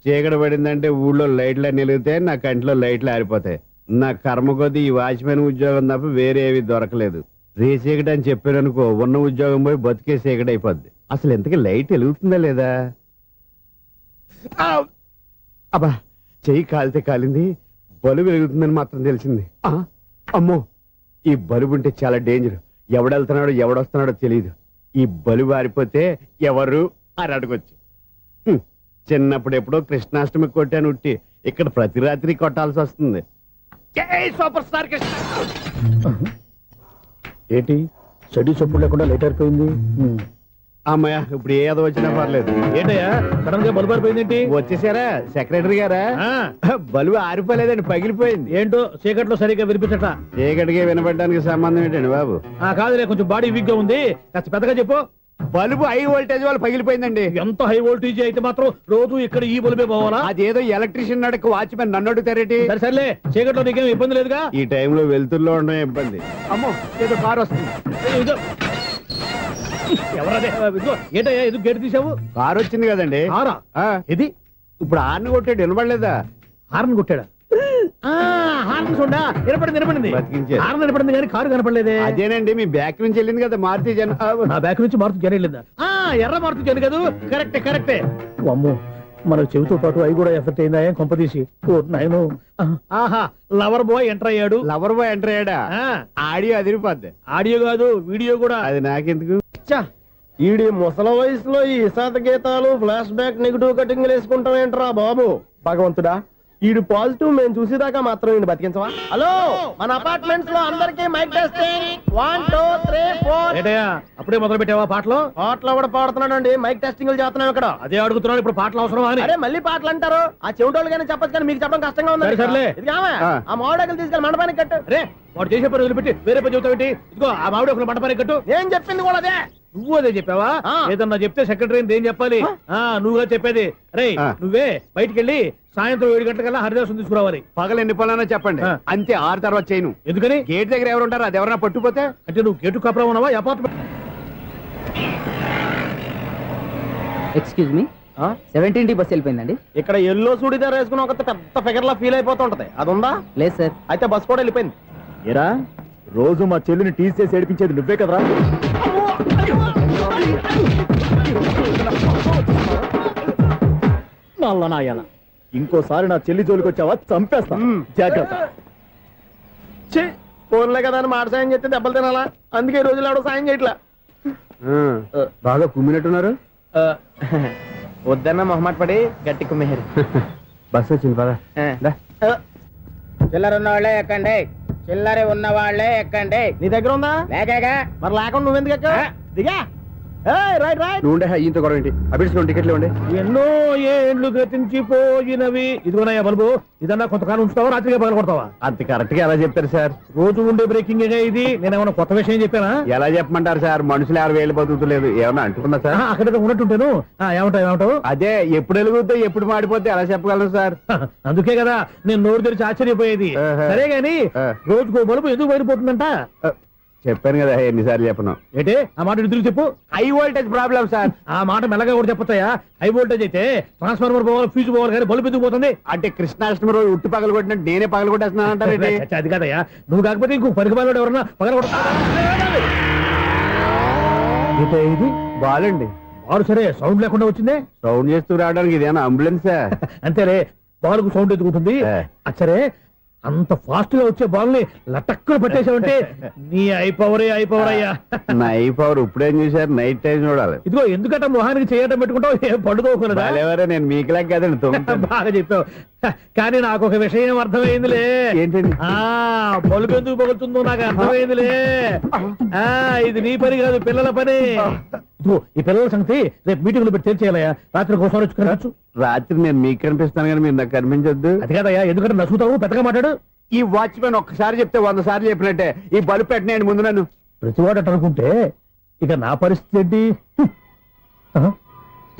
చీకటి పడిందంటే ఊళ్ళో లైట్లు నిలిగితే నా కంట్లో లైట్లు ఆరిపోతాయి. నా కర్మ కొద్దీ ఈ వాచ్మెన్ ఉద్యోగం తప్ప వేరే ఏవి దొరకలేదు. రేసీకటి అని చెప్పారనుకో, ఉన్న ఉద్యోగం పోయి బతికే చీకటి అయిపోద్ది. అసలు ఎంతకీ లైట్ వెలుగుతుందా లేదా? అబ్బా, చెయ్యి కాలితే కాలింది, బలుబు వెలుగుతుందని మాత్రం తెలిసింది. అమ్మో, ఈ బలుబు ఉంటే చాలా డేంజర్. ఎవడెళ్తున్నాడో ఎవడొస్తున్నాడో తెలియదు. ఈ బలుబు ఆరిపోతే ఎవరు అని అడగొచ్చు. చిన్నప్పుడు ఎప్పుడో కృష్ణాష్టమి కొట్టాను ఉట్టి, ఇక్కడ ప్రతి రాత్రి కొట్టాల్సి వస్తుంది. సూపర్ స్టార్ ఏంటి చెడు చప్పుడు లేకుండా లైట్ అయిపోయింది? అమ్మయ్య, ఇప్పుడు ఏదో వచ్చినా పర్లేదు. ఏంటయ్యా సడన్ గా బల్బు ఆరిపోయిందేంటి? వచ్చేసారా సెక్రటరీ గారా? బలుబు ఆరిపోలేదండి, పగిలిపోయింది. ఏంటో చీకట్లో సరిగ్గా వినిపించట. చీకటికి వినపడడానికి సంబంధం ఏంటండి బాబు? కాదులే, కొంచెం బాడీ వీక్ గా ఉంది, కాస్త పెద్దగా చెప్పు. బల్బు హై వోల్టేజ్ వాళ్ళు పగిలిపోయిందండి. ఎంత హై వోల్టేజ్ అయితే మాత్రం రోజు ఇక్కడ ఈ బల్బే పోవాలా? అదేదో ఎలక్ట్రీషియన్ నడక వాచ్మెన్ నన్ను అడుగుతారేటి? సర్లే, చీకట్లో నీకేం ఇబ్బంది లేదుగా? ఈ టైంలో వెళ్తుల్లో ఉండడం ఇబ్బంది. అమ్మో, ఏదో కారు వస్తుంది. ఎవరదే? ఏంటయ్యా ఎందుకు గేట్ తీసావు? కారు వచ్చింది కదండి. ఇది ఇప్పుడు హార్న్ కొట్టాడు, వినపడలేదా? హార్న్ కొట్టాడా? హార్న్ చూడా వినపడింది, వినపడింది. హార్న్ వినపడింది కానీ కారు కనపడలేదే. అదేనండి, మీ బ్యాక్ నుంచి వెళ్ళింది కదా మారుతి జన. నా బ్యాక్ నుంచి మారుతి జన వెళ్ళిందా? ఎర్ర మారుతి జన కదా? కరెక్టే కరెక్టే. అమ్మో, మన చెవితో పాటు అవి కూడా ఎఫెక్ట్ అయిందా ఏం కొంపదీసి ఓ నాయను ఆహా లవర్ బాయ్ ఎంటర్ అయ్యాడు. లవర్ బాయ్ ఎంటర్ అయ్యాడా? ఆడియో అదిరిపోద్ది. ఆడియో కాదు వీడియో కూడా. అది నాకెందుకు? ఈడి ముసల వయసులో ఈ ఇసాత గీతాలు ఫ్లాష్ బ్యాక్ నెగిటివ్ కటింగ్ వేసుకుంటాం ఏంట్రా బాబు. భగవంతుడా, ఈడు పాజిటివ్ మేము చూసేదాకా మాత్రం ఈయన బతికించవా? హలో, మన అపార్ట్మెంట్స్ లో అందరికి మైక్ టెస్టింగ్ 1 2 3 4. ఏటయ్యా అప్పుడే మొదలు పెట్టావా పాటలు? పాటలు కూడా పాడుతున్నాడు, మైక్ టెస్టింగ్ చేస్తున్నాం ఇక్కడ. అదే అడుగుతున్నాడు, ఇప్పుడు పాటలు అవసరమా అని. అరే మళ్ళీ పాటలు అంటారు, ఆ చెవిటోళ్ళు కానీ చెప్పచ్చు కానీ మీకు చెప్పడం కష్టంగా ఉంది. సర్లే. ఇది కావా, ఆ మామిడాకులు తీసుకెళ్ళి మండపానికి కట్టు. రే వాడు చేసే పని వదిలిపెట్టి వేరే పని చెబుతావు ఏంటి? ఇదిగో ఆ మామిడి ఒకరు మంటపానికి కట్టు. నేను చెప్పింది కూడా అదే. నువ్వు అదే చెప్పావా? ఏదన్నా చెప్తే సెక్రటరీ ఏం చెప్పాలి? నువ్వుగా చెప్పేది. రే నువ్వే బయటికి వెళ్ళి సాయంత్రం 7 గంటలకల్లా హరిదాసం తీసుకురావాలి. పగలు ఎన్ని పనులన్నా చెప్పండి, అంతే. 6 తర్వాత చేయను. ఎందుకని? గేట్ దగ్గర ఎవరు ఉంటారు, అది ఎవరన్నా పట్టుకుపోతే. అంటే నువ్వు గేటు కాపురా ఉన్నావా apartment? Excuse me, 17D bus వెళ్ళిపోయిందండి. ఇక్కడ ఎల్లో చూడిదార్ వేసుకుని ఒక పెద్ద ఫిగర్ లా ఫీల్ అయిపోతుంటది, అది ఉందా? లేదు సార్. అయితే బస్ కూడా వెళ్ళిపోయింది. ఏరా, రోజు మా చెల్లిని టీస్ చేసి ఏడిపించేది నువ్వే కదరా? నాయన, ఇంకోసారి నా చెల్లి జోలికి వచ్చావా చంపేస్తా, జాగ్రత్త. ఫోన్లే కదా అని మాట సాయం చేస్తే దెబ్బలు తినాలా? అందుకే ఈ రోజులు ఎవడో సాయం చేయట్లా. బాగా కుమ్మినట్టున్నారు. వద్దన్న మొహమాట పడి గట్టి కుమ్మేరు. బస్ వచ్చింది పద. చిల్లర ఉన్న వాళ్ళే ఎక్కండి, చిల్లర ఉన్న వాళ్ళే ఎక్కండి. నీ దగ్గర ఉందా? లేకగా మరి లేకుండా నువ్వెందుకు ఎక్క? దిగా. Right right. నువ్వు ఉండే ఇంత గొడవ ఏంటి? అభిడ్చుకోండి, టికెట్లు ఇవ్వండి. ఎన్నో ఏండ్లు గతించిపోయినవి. ఇదిగోనయ్యా బల్బు, ఇదన్నా కొంతకాలం ఉంచుతావా రాత్రిగా పగల కొడతావా? అంత కరెక్ట్ గా ఎలా చెప్తారు సార్? రోజు ఉండే బ్రేకింగ్ ఇది. నేనేమన్నా కొత్త విషయం చెప్పానా? ఎలా చెప్పమంటారు సార్? మనుషులు 60 వేలు బతుకుతలేదు, ఏమన్నా అంటున్నా సార్? అక్కడ ఉన్నట్టుంటాను. ఏమంటావు? అదే ఎప్పుడు వెలుగుద్దో ఎప్పుడు మాడిపోతే ఎలా చెప్పగలను సార్? అందుకే కదా నేను నోరు తెరిచి ఆశ్చర్యపోయేది. సరే గాని రోజుకో బల్బు ఎందుకు బయటపోతుందంట? చెప్పాను కదా, ఎన్నిసార్లు చెప్పను. ఏంటే ఆ మాట ఎదురు చెప్పు. High voltage problem sir. ఆ మాట మెల్లగా కూడా చెప్పొచ్చాయా? హై వోల్టేజ్ అయితే ట్రాన్స్ఫార్మర్ పోవాలి, ఫ్యూజ్ పోవాలి, కానీ బల్బు ఎందుకు పోతుంది? అంటే కృష్ణాష్టమి రోజు ఉట్టి పగలు కొట్టినట్టు నేనే పగలు కొట్టేస్తున్నాను అంటారు. అది కాదయ్యా, నువ్వు కాకపోతే ఇంకో పనికి బాగా ఎవరన్నా పగల కొడతా. ఇది బాలండి. బాలు సరే, సౌండ్ లేకుండా వచ్చిందే. సౌండ్ చేస్తూ రావడానికి ఇదేనా అంబులెన్సా? అంతేలే, బాలుకు సౌండ్ ఎదుగుతుంది. సరే, అంత ఫాస్ట్ గా వచ్చే బాల్ని లటక్కులు పట్టేసావంటే నీ ఐపవర్ అయ్యా. నా ఐపవర్ ఇప్పుడేం చూసారు? నైట్ టైం చూడాలి. ఇదిగో ఎందుకంటే మొహానికి చేయటం పెట్టుకుంటావు, ఏం పండుకోకూడదా? నేను మీకులాగా కదండి. బాగా చెప్పావు. కానీ నాకు ఒక విషయం అర్థమైందిలే. ఏంటండి? బల్బు ఎందుకు పగులుతుందో నాకు అర్థమైందిలే. ఇది నీ పని కాదు, పిల్లల పని. ఇదిగో ఈ పిల్లల సంగతి రేపు మీటింగ్ లో పెట్టి తెలిసేయాలయ్యా. రాత్రి ఒకసారి వచ్చి కనవచ్చు. రాత్రి నేను మీకు కనిపిస్తాను కానీ మీరు నాకు కనిపించొద్దు. అది కాదయ్యా, ఎందుకంటే నచ్చుతావు, పెద్దగా మాట్లాడు. ఈ వాచ్మెన్ ఒక్కసారి చెప్తే 100 సార్లు చెప్పినట్టే. ఈ బల్బు పెట్టినాయండి ముందు నన్ను. ప్రతివాడు అనుకుంటే ఇక నా పరిస్థితి ఏంటి?